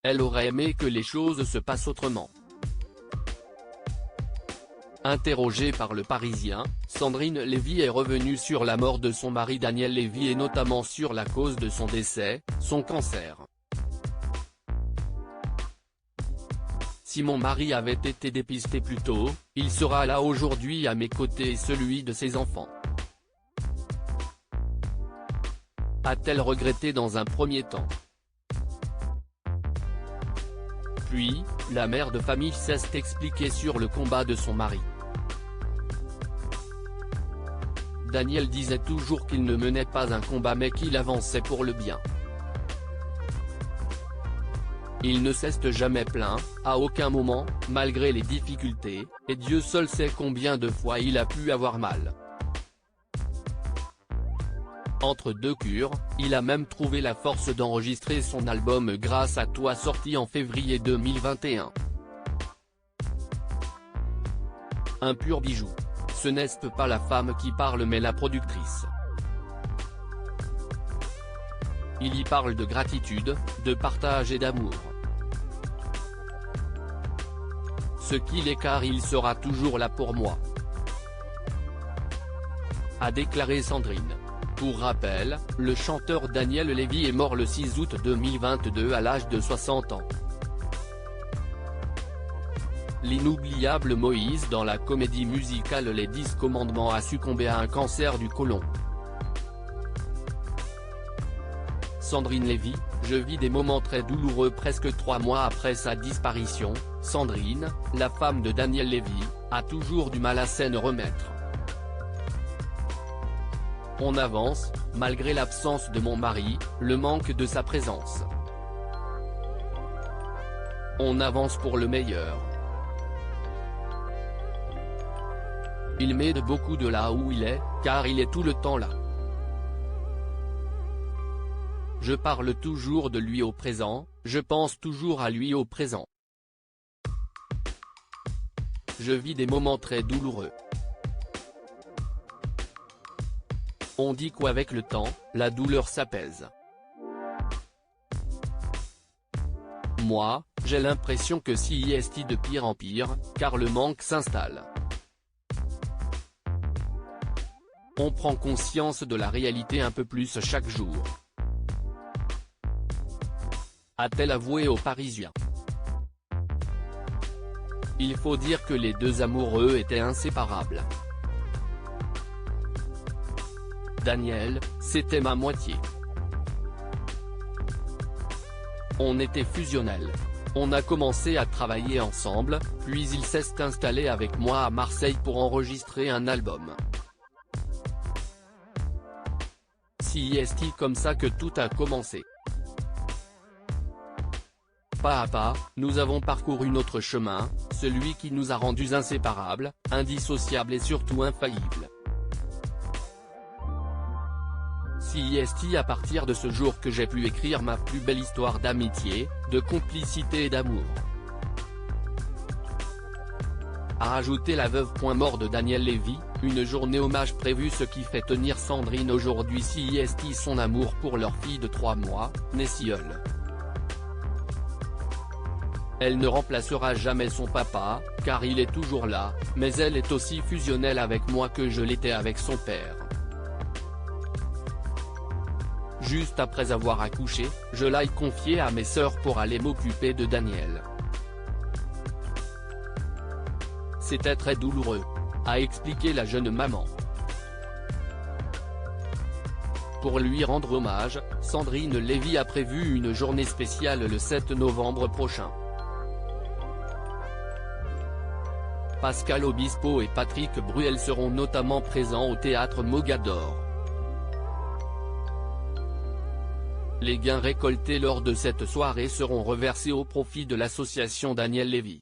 Elle aurait aimé que les choses se passent autrement. Interrogée par Le Parisien, Sandrine Lévy est revenue sur la mort de son mari Daniel Lévy et notamment sur la cause de son décès, son cancer. Si mon mari avait été dépisté plus tôt, il sera là aujourd'hui à mes côtés et celui de ses enfants. A-t-elle regretté dans un premier temps. Puis, la mère de famille s'est expliquée sur le combat de son mari. Daniel disait toujours qu'il ne menait pas un combat mais qu'il avançait pour le bien. Il ne s'est jamais plaint, à aucun moment, malgré les difficultés, et Dieu seul sait combien de fois il a pu avoir mal. Entre deux cures, il a même trouvé la force d'enregistrer son album Grâce à toi sorti en février 2021. Un pur bijou. Ce n'est pas la femme qui parle mais la productrice. Il y parle de gratitude, de partage et d'amour. Ce qu'il est car il sera toujours là pour moi, a déclaré Sandrine. Pour rappel, le chanteur Daniel Lévy est mort le 6 août 2022 à l'âge de 60 ans. L'inoubliable Moïse dans la comédie musicale Les 10 Commandements a succombé à un cancer du côlon. Sandrine Lévy, je vis des moments très douloureux presque 3 mois après sa disparition. Sandrine, la femme de Daniel Lévy, a toujours du mal à s'en remettre. On avance, malgré l'absence de mon mari, le manque de sa présence. On avance pour le meilleur. Il m'aide beaucoup de là où il est, car il est tout le temps là. Je parle toujours de lui au présent, je pense toujours à lui au présent. Je vis des moments très douloureux. On dit qu'avec le temps, la douleur s'apaise. Moi, j'ai l'impression que si est de pire en pire, car le manque s'installe. On prend conscience de la réalité un peu plus chaque jour. A-t-elle avoué aux Parisiens. Il faut dire que les deux amoureux étaient inséparables. Daniel, c'était ma moitié. On était fusionnels. On a commencé à travailler ensemble, puis il s'est installé avec moi à Marseille pour enregistrer un album. Si est-il comme ça que tout a commencé. Pas à pas, nous avons parcouru notre chemin, celui qui nous a rendus inséparables, indissociables et surtout infaillibles. Si est à partir de ce jour que j'ai pu écrire ma plus belle histoire d'amitié, de complicité et d'amour. A ajouté la veuve mort de Daniel Lévy, une journée hommage prévue ce qui fait tenir Sandrine aujourd'hui si est son amour pour leur fille de 3 mois, Nessiole. Elle ne remplacera jamais son papa, car il est toujours là, mais elle est aussi fusionnelle avec moi que je l'étais avec son père. Juste après avoir accouché, je l'ai confié à mes sœurs pour aller m'occuper de Daniel. C'était très douloureux, a expliqué la jeune maman. Pour lui rendre hommage, Sandrine Lévy a prévu une journée spéciale le 7 novembre prochain. Pascal Obispo et Patrick Bruel seront notamment présents au théâtre Mogador. Les gains récoltés lors de cette soirée seront reversés au profit de l'association Daniel Lévy.